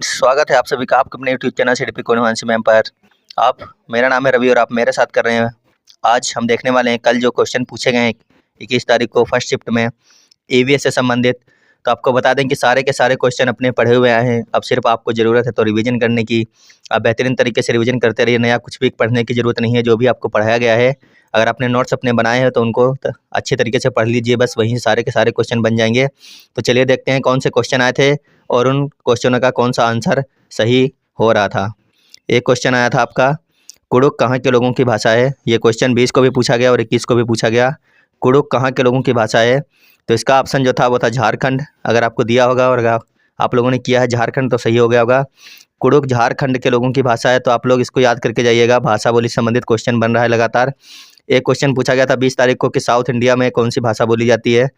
स्वागत है आप सभी का आपके अपने यूट्यूब चैनल सीडीपी कोनवांसी मैम पर। आप मेरा नाम है रवि और आप मेरे साथ कर रहे हैं। आज हम देखने वाले हैं कल जो क्वेश्चन पूछे गए हैं 21 तारीख को फर्स्ट शिफ्ट में ईवीएस से संबंधित। तो आपको बता दें कि सारे के सारे क्वेश्चन अपने पढ़े हुए आए हैं। अब सिर्फ आपको ज़रूरत है तो रिवीजन करने की। आप बेहतरीन तरीके से रिवीजन करते रहिए, नया कुछ भी पढ़ने की ज़रूरत नहीं है। जो भी आपको पढ़ाया गया है, अगर आपने नोट्स अपने बनाए हैं तो उनको अच्छे तरीके से पढ़ लीजिए, बस वहीं सारे के सारे क्वेश्चन बन जाएंगे। तो चलिए देखते हैं कौन से क्वेश्चन आए थे और उन क्वेश्चनों का कौन सा आंसर सही हो रहा था। एक क्वेश्चन आया था आपका, कुडुख कहाँ के लोगों की भाषा है। ये क्वेश्चन 20 को भी पूछा गया और 21 को भी पूछा गया। कुडुख कहाँ के लोगों की भाषा है, तो इसका ऑप्शन जो था वो था झारखंड। अगर आपको दिया होगा और अगर आप लोगों ने किया है झारखंड तो सही हो गया होगा। कुडुख झारखंड के लोगों की भाषा है, तो आप लोग इसको याद करके जाइएगा। भाषा बोली संबंधित क्वेश्चन बन रहा है लगातार। एक क्वेश्चन पूछा गया था 20 तारीख को कि साउथ इंडिया में कौन सी भाषा बोली जाती है,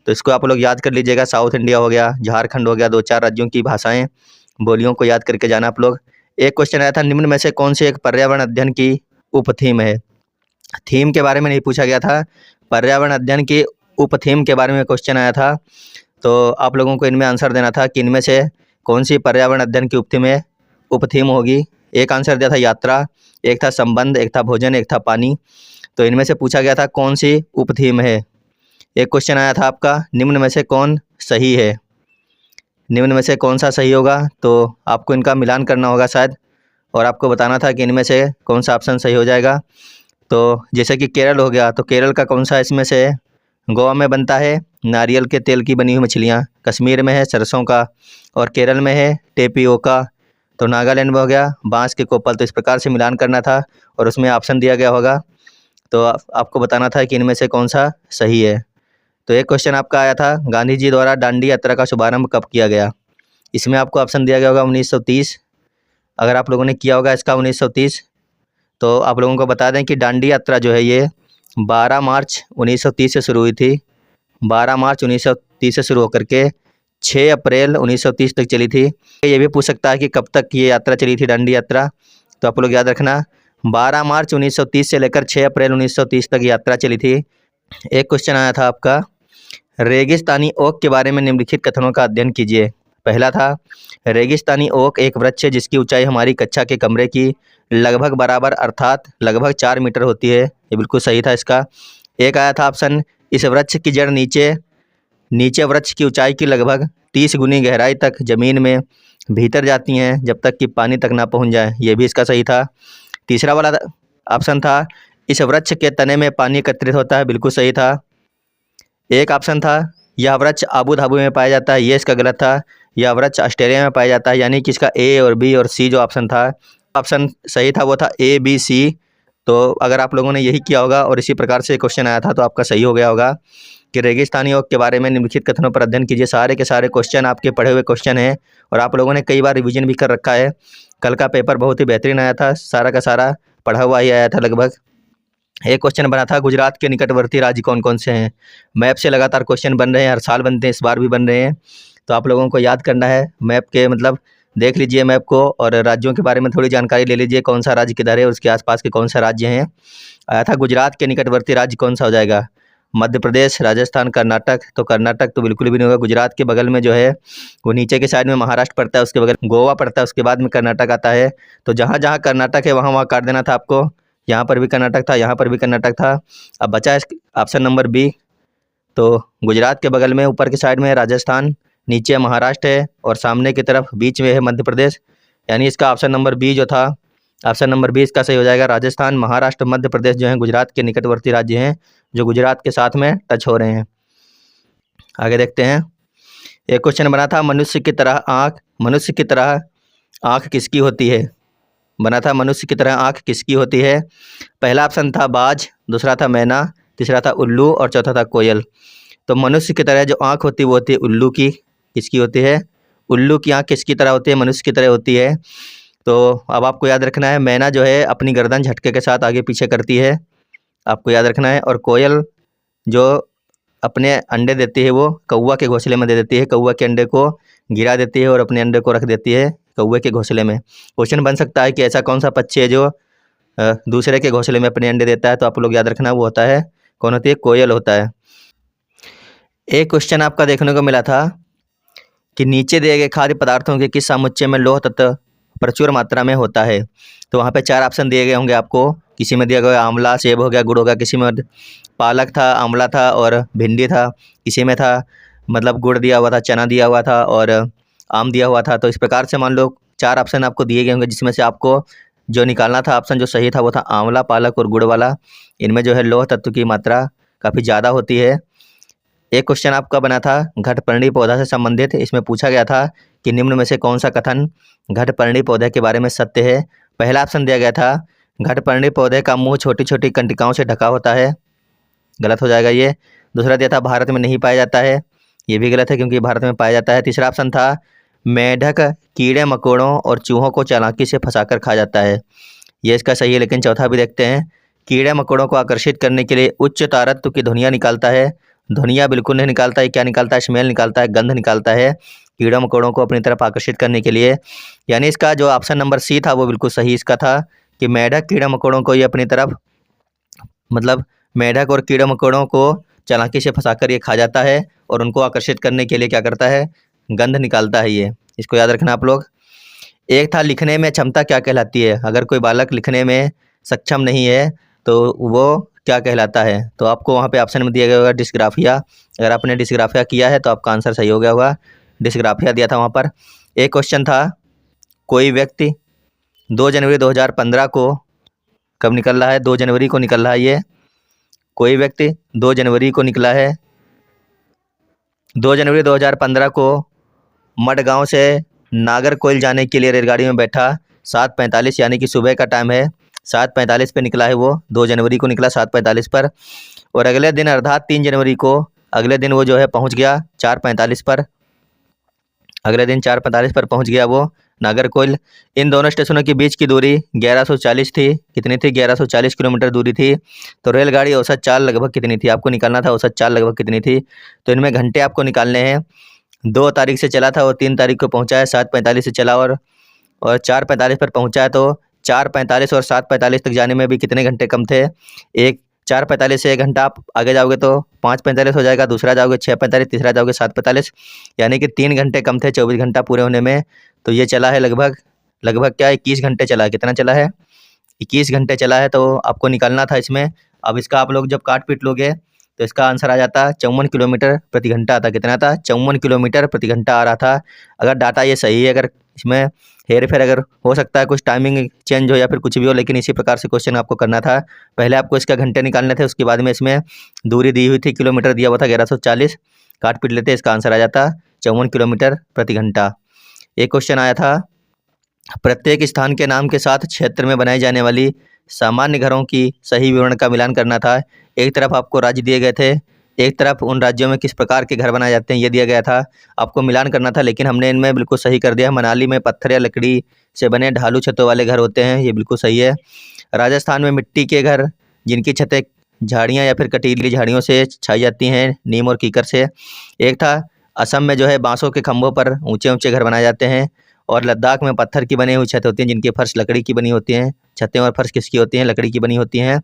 तो इसको आप लोग याद कर लीजिएगा। साउथ इंडिया हो गया, झारखंड हो गया, 2-4 राज्यों की भाषाएं बोलियों को याद करके जाना आप लोग। एक क्वेश्चन आया था, निम्न में से कौन सी एक पर्यावरण अध्ययन की उपथीम है। थीम के बारे में नहीं पूछा गया था, पर्यावरण अध्ययन की उपथीम के बारे में क्वेश्चन आया था। तो आप लोगों को इनमें आंसर देना था कि इनमें से कौन सी पर्यावरण अध्ययन की उपथीम होगी। एक आंसर दिया था यात्रा, एक था संबंध, एक था भोजन, एक था पानी। तो इनमें से पूछा गया था कौन सी उपथीम है। एक क्वेश्चन आया था आपका, निम्न में से कौन सही है। निम्न में से कौन सा सही होगा, तो आपको इनका मिलान करना होगा शायद, और आपको बताना था कि इनमें से कौन सा ऑप्शन सही हो जाएगा। तो जैसे कि केरल हो गया, तो केरल का कौन सा इसमें से। गोवा में बनता है नारियल के तेल की बनी हुई मछलियाँ, कश्मीर में है सरसों का, और केरल में है टेपियोका। तो नागालैंड में हो गया बांस के कोपल। तो इस प्रकार से मिलान करना था और उसमें ऑप्शन दिया गया होगा, तो आपको बताना था कि इनमें से कौन सा सही है। तो एक क्वेश्चन आपका आया था, गांधी जी द्वारा दांडी यात्रा का शुभारंभ कब किया गया। इसमें आपको ऑप्शन दिया गया होगा 1930। अगर आप लोगों ने किया होगा इसका 1930, तो आप लोगों को बता दें कि दांडी यात्रा जो है ये 12 मार्च 1930 से शुरू हुई थी। 12 मार्च 1930 से शुरू होकर के 6 अप्रैल 1930 तक चली थी। ये भी पूछ सकता है कि कब तक ये यात्रा चली थी दांडी यात्रा, तो आप लोग याद रखना 12 मार्च 1930 से लेकर 6 अप्रैल 1930 तक यात्रा चली थी। एक क्वेश्चन आया था आपका, रेगिस्तानी ओक के बारे में निम्नलिखित कथनों का अध्ययन कीजिए। पहला था, रेगिस्तानी ओक एक वृक्ष है जिसकी ऊंचाई हमारी कक्षा के कमरे की लगभग बराबर अर्थात लगभग 4 मीटर होती है। ये बिल्कुल सही था इसका। एक आया था ऑप्शन, इस वृक्ष की जड़ नीचे नीचे वृक्ष की ऊंचाई की लगभग 30 गुनी गहराई तक जमीन में भीतर जाती हैं जब तक कि पानी तक ना पहुंच जाए। ये भी इसका सही था। तीसरा वाला ऑप्शन था, इस वृक्ष के तने में पानी एकत्रित होता है। बिल्कुल सही था। एक ऑप्शन था, यह वृक्ष आबू धाबू में पाया जाता है। ये इसका गलत था। यह वृक्ष ऑस्ट्रेलिया में पाया जाता है। यानी कि इसका ए और बी और सी जो ऑप्शन था, ऑप्शन सही था वो था ए बी सी। तो अगर आप लोगों ने यही किया होगा और इसी प्रकार से क्वेश्चन आया था तो आपका सही हो गया होगा कि रेगिस्तानी ओक के बारे में निम्नलिखित कथनों पर अध्ययन कीजिए। सारे के सारे क्वेश्चन आपके पढ़े हुए क्वेश्चन हैं और आप लोगों ने कई बार रिवीजन भी कर रखा है। कल का पेपर बहुत ही बेहतरीन आया था, सारा का सारा पढ़ा हुआ ही आया था लगभग। एक क्वेश्चन बना था, गुजरात के निकटवर्ती राज्य कौन कौन से हैं। मैप से लगातार क्वेश्चन बन रहे हैं, हर साल बनते हैं, इस बार भी बन रहे हैं। तो आप लोगों को याद करना है मैप के मतलब देख लीजिए मैप को और राज्यों के बारे में थोड़ी जानकारी ले लीजिए, कौन सा राज्य किधर है और उसके आसपास के कौन सा राज्य हैं। आया था गुजरात के निकटवर्ती राज्य कौन सा हो जाएगा, मध्य प्रदेश, राजस्थान, कर्नाटक। तो कर्नाटक तो बिल्कुल भी नहीं होगा। गुजरात के बगल में जो है वो नीचे के साइड में महाराष्ट्र पड़ता है, उसके बगल गोवा पड़ता है, उसके बाद में कर्नाटक आता है। तो जहाँ जहाँ कर्नाटक है वहाँ वहाँ काट देना था आपको। यहाँ पर भी कर्नाटक था, यहाँ पर भी कर्नाटक था। अब बचा ऑप्शन नंबर बी। तो गुजरात के बगल में ऊपर के साइड में है राजस्थान, नीचे महाराष्ट्र है और सामने की तरफ बीच में है मध्य प्रदेश। यानी इसका ऑप्शन नंबर बी जो था, ऑप्शन नंबर बी इसका सही हो जाएगा। राजस्थान, महाराष्ट्र, मध्य प्रदेश जो है गुजरात के निकटवर्ती राज्य हैं जो गुजरात के साथ में टच हो रहे हैं। आगे देखते हैं। एक क्वेश्चन बना था, मनुष्य की तरह आँख किसकी होती है। बना था, मनुष्य की तरह आँख किसकी होती है। पहला ऑप्शन था बाज, दूसरा था मैना, तीसरा था उल्लू और चौथा था कोयल। तो मनुष्य की तरह जो आँख होती है वो होती है उल्लू की। किसकी होती है, उल्लू की आँख किसकी तरह होती है, मनुष्य की तरह होती है। तो अब आपको याद रखना है, मैना जो है अपनी गर्दन झटके के साथ आगे पीछे करती है, आपको याद रखना है। और कोयल जो अपने अंडे देती है वो कौवा के घोंसले में दे देती है, कौवा के अंडे को गिरा देती है और अपने अंडे को रख देती है कौवे के घोंसले में। क्वेश्चन बन सकता है कि ऐसा कौन सा पक्षी है जो दूसरे के घोंसले में अपने अंडे देता है, तो आप लोग याद रखना वो होता है, कौन होती है, कोयल होता है। एक क्वेश्चन आपका देखने को मिला था कि नीचे दिए गए खाद्य पदार्थों के किस समुच्चय में लौह तत्व प्रचुर मात्रा में होता है। तो वहाँ पे 4 ऑप्शन दिए गए होंगे आपको। किसी में दिया गया आंवला, सेब हो गया, गुड़ हो गया, किसी में पालक था, आंवला था और भिंडी था, किसी में था मतलब गुड़ दिया हुआ था, चना दिया हुआ था और आम दिया हुआ था। तो इस प्रकार से मान लो 4 ऑप्शन आपको दिए गए होंगे, जिसमें से आपको जो निकालना था ऑप्शन जो सही था वो था आंवला, पालक और गुड़ वाला। इनमें जो है लौह तत्व की मात्रा काफ़ी ज़्यादा होती है। एक क्वेश्चन आपका बना था घटपर्णी पौधा से संबंधित। इसमें पूछा गया था कि निम्न में से कौन सा कथन घटपर्णी पौधे के बारे में सत्य है। पहला ऑप्शन दिया गया था घटपर्णी पौधे का मुंह छोटी छोटी कंटिकाओं से ढका होता है, गलत हो जाएगा ये। दूसरा दिया था भारत में नहीं पाया जाता है, ये भी गलत है क्योंकि भारत में पाया जाता है। तीसरा ऑप्शन था मेढक कीड़े मकोड़ों और चूहों को चालाकी से फंसाकर खा जाता है, ये इसका सही है। लेकिन चौथा भी देखते हैं। कीड़े मकोड़ों को आकर्षित करने के लिए उच्च तारत्व की ध्वनियाँ निकालता है, ध्वनियाँ बिल्कुल नहीं निकालता है। क्या निकालता है? स्मेल निकालता है, गंध निकालता है कीड़े मकोड़ों को अपनी तरफ आकर्षित करने के लिए। यानी इसका जो ऑप्शन नंबर सी था वो बिल्कुल सही इसका था कि मेढक कीड़े मकोड़ों को ये अपनी तरफ मतलब मेढक और कीड़े मकोड़ों को चालाकी से फंसाकर ये खा जाता है और उनको आकर्षित करने के लिए क्या करता है? गंध निकालता है ये, इसको याद रखना आप लोग। एक था लिखने में क्षमता क्या कहलाती है। अगर कोई बालक लिखने में सक्षम नहीं है तो वो क्या कहलाता है? तो आपको वहाँ पे ऑप्शन में दिया गया होगा डिस्ग्राफिया। अगर आपने डिस्ग्राफिया किया है तो आपका आंसर सही हो गया होगा, डिस्ग्राफिया दिया था वहाँ पर। एक क्वेश्चन था कोई व्यक्ति 2 जनवरी 2015 को कब निकल रहा है? 2 जनवरी को निकल रहा है ये। कोई व्यक्ति 2 जनवरी को निकला है, 2 जनवरी 2015 को मडगांव से नागरकोइल जाने के लिए रेलगाड़ी में बैठा। 7:45 यानी कि सुबह का टाइम है, 7:45 पे निकला है वो, 2 जनवरी को निकला 7:45 पर। और अगले दिन अर्थात 3 जनवरी को अगले दिन वो जो है पहुंच गया 4:45 पर। अगले दिन 4:45 पर पहुंच गया वो नागरकोइल। इन दोनों स्टेशनों के बीच की दूरी 1140 थी। कितनी थी? 1140 किलोमीटर दूरी थी। तो रेलगाड़ी औसत चाल लगभग कितनी थी? आपको निकालना था औसत चाल लगभग कितनी थी। तो इनमें घंटे आपको निकालने हैं। 2 तारीख से चला था और 3 तारीख को पहुंचा है। 7:45 से चला और 4:45 पर पहुंचा है। तो 4:45 और 7:45 तक जाने में भी कितने घंटे कम थे? 4:45 से 1 घंटा आप आगे जाओगे तो 5:45 हो जाएगा, दूसरा जाओगे 6:45, तीसरा जाओगे 7:45, यानी कि 3 घंटे कम थे 24 घंटा पूरे होने में। तो ये चला है लगभग क्या 21 घंटे चला है। कितना चला है? 21 घंटे चला है। तो आपको निकालना था इसमें। अब इसका आप लोग जब काट पीट लोगे तो इसका आंसर आ जाता 54 किलोमीटर प्रति घंटा आता। कितना था? 54 किलोमीटर प्रति घंटा आ रहा था। अगर डाटा ये सही है, अगर इसमें हेर फेर अगर हो सकता है, कुछ टाइमिंग चेंज हो या फिर कुछ भी हो, लेकिन इसी प्रकार से क्वेश्चन आपको करना था। पहले आपको इसका घंटे निकालने थे, उसके बाद में इसमें दूरी दी हुई थी, किलोमीटर दिया हुआ था 1140, काट पीट लेते इसका आंसर आ जाता 54 किलोमीटर प्रति घंटा। एक क्वेश्चन आया था प्रत्येक स्थान के नाम के साथ क्षेत्र में बनाई जाने वाली सामान्य घरों की सही विवरण का मिलान करना था। एक तरफ आपको राज्य दिए गए थे, एक तरफ उन राज्यों में किस प्रकार के घर बनाए जाते हैं ये दिया गया था, आपको मिलान करना था। लेकिन हमने इनमें बिल्कुल सही कर दिया। मनाली में पत्थर या लकड़ी से बने ढालू छतों वाले घर होते हैं, ये बिल्कुल सही है। राजस्थान में मिट्टी के घर जिनकी छतें झाड़ियाँ या फिर कटीली झाड़ियों से छाई जाती हैं, नीम और कीकर से। एक था असम में जो है बांसों के खंभों पर ऊंचे ऊंचे घर बनाए जाते हैं। और लद्दाख में पत्थर की बनी हुई छत होती हैं जिनकी फर्श लकड़ी की बनी होती हैं। छतें और फर्श किसकी होती हैं? लकड़ी की बनी होती हैं।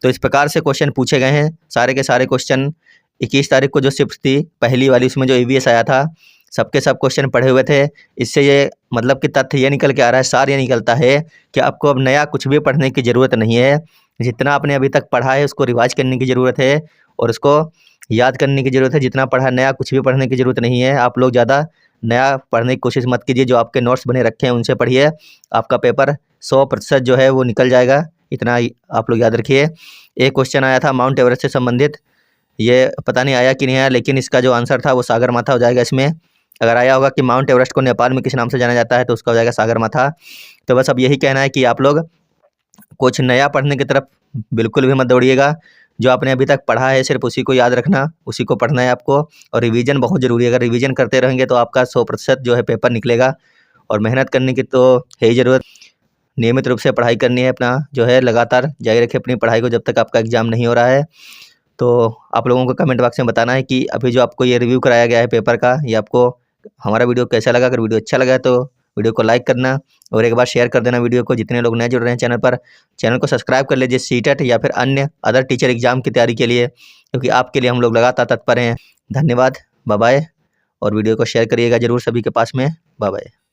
तो इस प्रकार से क्वेश्चन पूछे गए हैं। सारे के सारे क्वेश्चन 21 तारीख को जो शिफ्ट थी पहली वाली, उसमें जो EVS आया था, सबके सब क्वेश्चन पढ़े हुए थे। इससे ये मतलब कि तथ्य ये निकल के आ रहा है, सार ये निकलता है कि आपको अब नया कुछ भी पढ़ने की ज़रूरत नहीं है। जितना आपने अभी तक पढ़ा है उसको रिवाइज करने की ज़रूरत है और उसको याद करने की ज़रूरत है। जितना पढ़ा नया कुछ भी पढ़ने की ज़रूरत नहीं है। आप लोग ज़्यादा नया पढ़ने की कोशिश मत कीजिए। जो आपके नोट्स बने रखे हैं उनसे पढ़िए, आपका पेपर 100% जो है वो निकल जाएगा। इतना आप लोग याद रखिए। एक क्वेश्चन आया था माउंट एवरेस्ट से संबंधित, ये पता नहीं आया कि नहीं आया, लेकिन इसका जो आंसर था वो सागरमाथा हो जाएगा इसमें। अगर आया होगा कि माउंट एवरेस्ट को नेपाल में किस नाम से जाना जाता है तो उसका हो जाएगा सागरमाथा। तो बस अब यही कहना है कि आप लोग कुछ नया पढ़ने की तरफ बिल्कुल भी मत दौड़िएगा। जो आपने अभी तक पढ़ा है सिर्फ उसी को याद रखना, उसी को पढ़ना है आपको। और रिवीजन बहुत ज़रूरी है। अगर रिवीजन करते रहेंगे तो आपका 100% जो है पेपर निकलेगा। और मेहनत करने की तो है ही ज़रूरत। नियमित रूप से पढ़ाई करनी है, अपना जो है लगातार जारी रखें अपनी पढ़ाई को जब तक आपका एग्ज़ाम नहीं हो रहा है। तो आप लोगों को कमेंट बॉक्स में बताना है कि अभी जो आपको ये रिव्यू कराया गया है पेपर का, ये आपको हमारा वीडियो कैसा लगा। अगर वीडियो अच्छा लगा है तो वीडियो को लाइक करना और एक बार शेयर कर देना वीडियो को। जितने लोग नए जुड़ रहे हैं चैनल पर, चैनल को सब्सक्राइब कर लीजिए सीटेट या फिर अन्य अदर टीचर एग्जाम की तैयारी के लिए, क्योंकि आपके लिए हम लोग लगातार तत्पर हैं। धन्यवाद, बाय बाय। और वीडियो को शेयर करिएगा ज़रूर सभी के पास में। Bye bye.